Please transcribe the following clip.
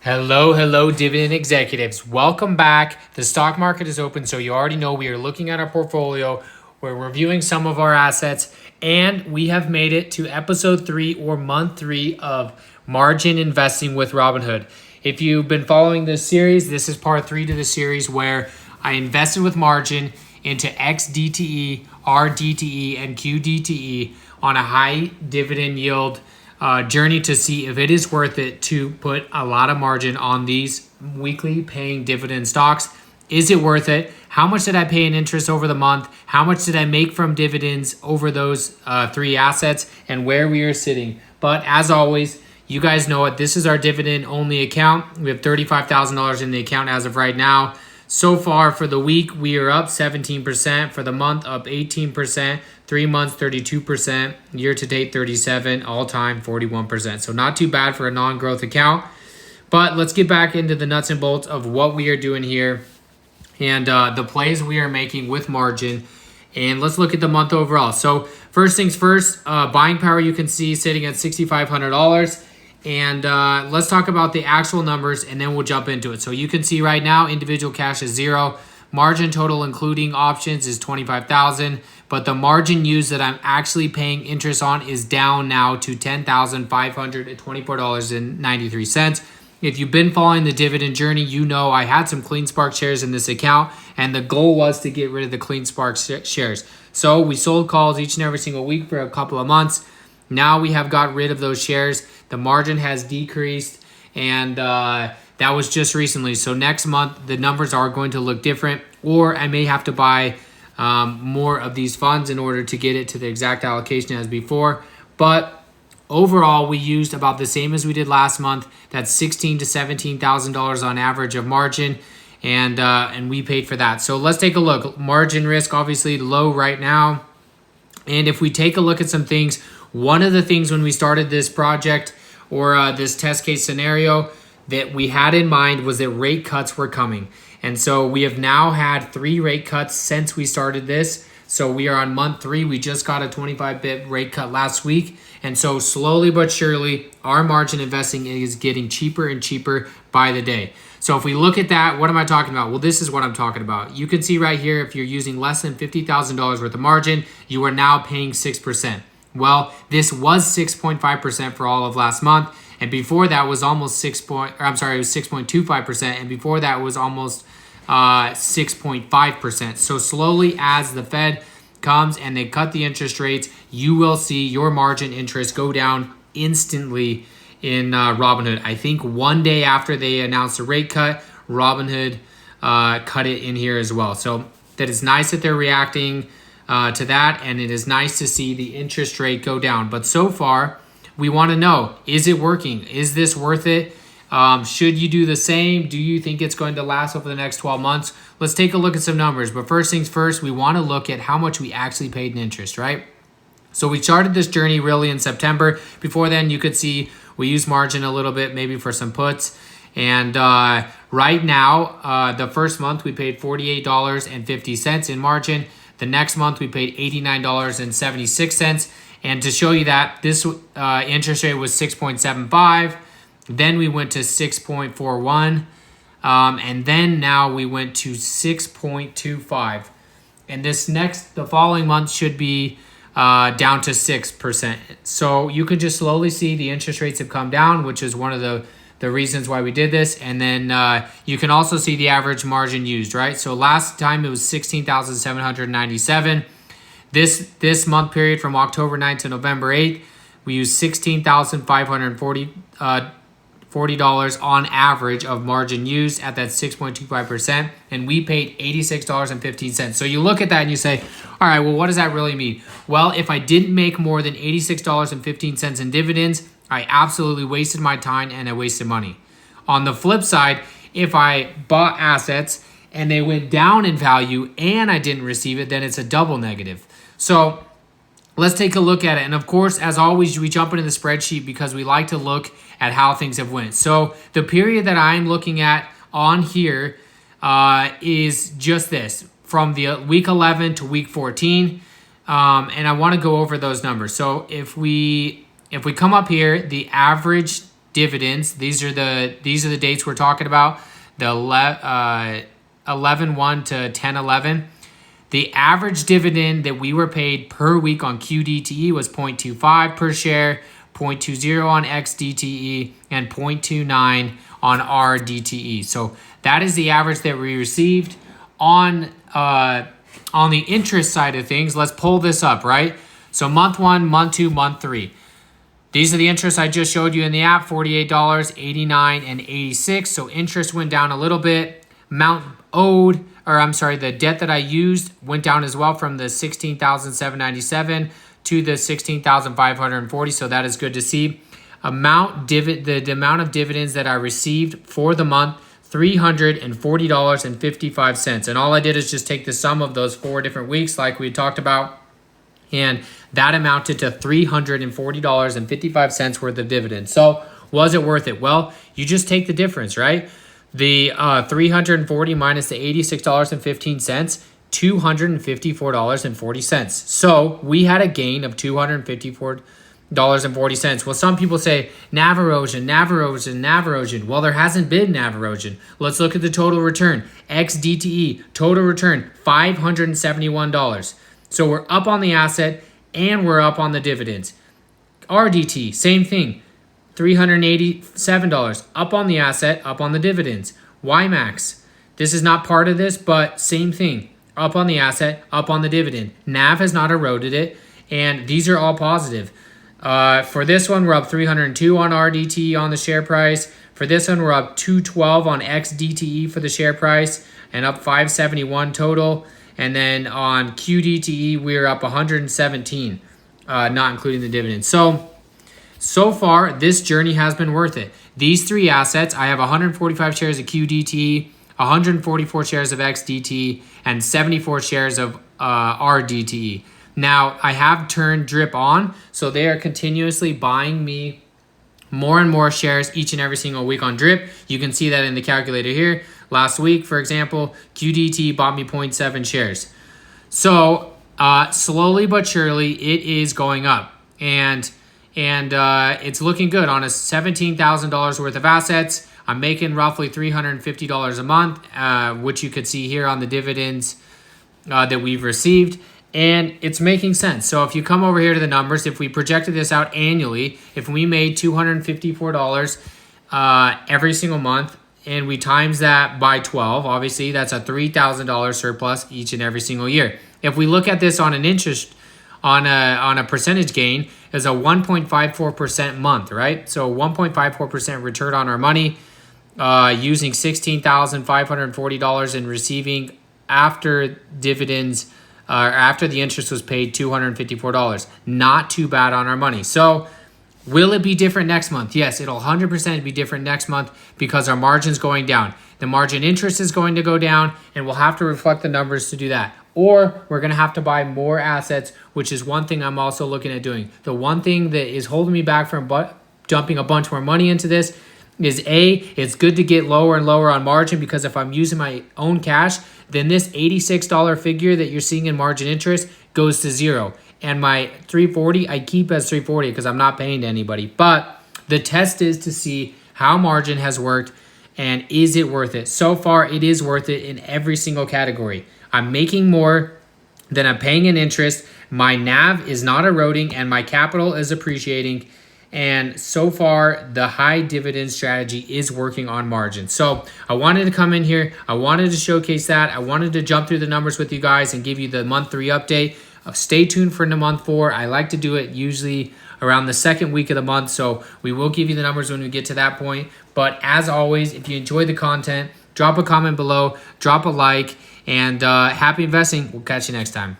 Hello, dividend executives. Welcome back. The stock market is open, so you already know we are looking at our portfolio. We're reviewing some of our assets, and we have made it to episode 3 or month 3 of margin investing with Robinhood. If you've been following this series, this is part 3 to the series where I invested with margin into XDTE, RDTE, and QDTE on a high dividend yield journey to see if it is worth it to put a lot of margin on these weekly paying dividend stocks. Is it worth it? How much did I pay in interest over the month? How much did I make from dividends over those 3 assets, and where we are sitting? But as always, you guys know it. This is our dividend only account. We have $35,000 in the account as of right now. So far for the week, we are up 17%. For the month, up 18%. 3 months, 32%. Year to date, 37%. All time, 41%. So not too bad for a non-growth account. But let's get back into the nuts and bolts of what we are doing here and the plays we are making with margin. And let's look at the month overall. So first things first, buying power you can see sitting at $6,500. And let's talk about the actual numbers, and then we'll jump into it. So you can see right now, individual cash is 0. Margin total, including options, is $25,000. But the margin used that I'm actually paying interest on is down now to $10,524.93. If you've been following the dividend journey, you know I had some CleanSpark shares in this account, and the goal was to get rid of the CleanSpark shares. So we sold calls each and every single week for a couple of months. Now we have got rid of those shares. The margin has decreased, and that was just recently. So next month, the numbers are going to look different, or I may have to buy more of these funds in order to get it to the exact allocation as before. But overall, we used about the same as we did last month. That's $16,000 to $17,000 on average of margin, and we paid for that. So let's take a look. Margin risk, obviously low right now. And if we take a look at some things, one of the things when we started this project or this test case scenario that we had in mind was that rate cuts were coming. And so we have now had 3 rate cuts since we started this. So we are on month 3. We just got a 25 bip rate cut last week. And so slowly but surely, our margin investing is getting cheaper and cheaper by the day. So if we look at that, what am I talking about? Well, this is what I'm talking about. You can see right here, if you're using less than $50,000 worth of margin, you are now paying 6%. Well, this was 6.5% for all of last month, and before that was almost it was 6.25%, and before that was almost 6.5%. So slowly, as the Fed comes and they cut the interest rates, you will see your margin interest go down instantly in Robinhood. I think one day after they announced a rate cut, Robinhood cut it in here as well. So that is nice that they're reacting to that, and it is nice to see the interest rate go down. But so far, we want to know, is it working? Is this worth it? Should you do the same? Do you think it's going to last over the next 12 months? Let's take a look at some numbers. But first things first, we want to look at how much we actually paid in interest, right? So we started this journey really in September. Before then, you could see we used margin a little bit, maybe for some puts. And right now, the first month, we paid $48.50 in margin. The next month, we paid $89.76. And to show you that, this interest rate was 6.75. Then we went to 6.41. And then now we went to 6.25. And the following month should be down to 6%. So you can just slowly see the interest rates have come down, which is one of the reasons why we did this. And then you can also see the average margin used, right? So last time it was $16,797. This month period from October 9th to November 8th, we used $16,540 on average of margin used at that 6.25%, and we paid $86.15. So you look at that and you say, all right, well, what does that really mean? Well, if I didn't make more than $86.15 in dividends, I absolutely wasted my time and I wasted money. On the flip side, if I bought assets and they went down in value and I didn't receive it, then it's a double negative. So let's take a look at it. And of course, as always, we jump into the spreadsheet because we like to look at how things have went. So the period that I'm looking at on here is just this, from the week 11 to week 14. And I want to go over those numbers. So if we come up here, the average dividends. These are the dates we're talking about. The 11/1 to 10/11. The average dividend that we were paid per week on QDTE was 0.25 per share, 0.20 on XDTE, and 0.29 on RDTE. So that is the average that we received. On the interest side of things, let's pull this up, right? So month 1, month 2, month 3. These are the interests I just showed you in the app, $48, 89, and 86. So interest went down a little bit. Amount owed, the debt that I used went down as well from the $16,797 to the $16,540. So that is good to see. The amount of dividends that I received for the month, $340.55. And all I did is just take the sum of those 4 different weeks like we talked about. And that amounted to $340.55 worth of dividends. So was it worth it? Well, you just take the difference, right? The 340 minus the $86.15, $254.40. So we had a gain of $254.40. Well, some people say NAV erosion. Well, there hasn't been NAV erosion. Let's look at the total return. XDTE, total return, $571. So we're up on the asset and we're up on the dividends. RDT, same thing. $387, up on the asset, up on the dividends. YMAX, this is not part of this, but same thing. Up on the asset, up on the dividend. NAV has not eroded it, and these are all positive. For this one, we're up 302 on RDT on the share price. For this one, we're up 212 on XDTE for the share price, and up 571 total. And then on QDTE, we're up 117, not including the dividends. So far, this journey has been worth it. These 3 assets, I have 145 shares of QDTE, 144 shares of XDTE, and 74 shares of RDTE. Now, I have turned DRIP on, so they are continuously buying me more and more shares each and every single week on DRIP. You can see that in the calculator here. Last week, for example, QDT bought me 0.7 shares. So slowly but surely, it is going up. And it's looking good. On a $17,000 worth of assets, I'm making roughly $350 a month, which you could see here on the dividends that we've received. And it's making sense. So if you come over here to the numbers, if we projected this out annually, if we made $254 every single month, and we times that by 12, obviously that's a $3,000 surplus each and every single year. If we look at this on an interest, on a percentage gain, is a 1.54% month, right? So 1.54% return on our money, using $16,540 and receiving after dividends, after the interest was paid, $254. Not too bad on our money. So will it be different next month? Yes, it'll 100% be different next month because our margin's going down. The margin interest is going to go down, and we'll have to reflect the numbers to do that. Or we're going to have to buy more assets, which is one thing I'm also looking at doing. The one thing that is holding me back from dumping a bunch more money into this is it's good to get lower and lower on margin, because if I'm using my own cash, then this $86 figure that you're seeing in margin interest goes to 0. And my 340, I keep as 340 because I'm not paying to anybody. But the test is to see how margin has worked and is it worth it. So far, it is worth it in every single category. I'm making more than I'm paying in interest. My NAV is not eroding and my capital is appreciating. And so far, the high dividend strategy is working on margin. So I wanted to come in here. I wanted to showcase that. I wanted to jump through the numbers with you guys and give you the month 3 update. Stay tuned for the month 4. I like to do it usually around the second week of the month. So we will give you the numbers when we get to that point. But as always, if you enjoy the content, drop a comment below, drop a like, and happy investing. We'll catch you next time.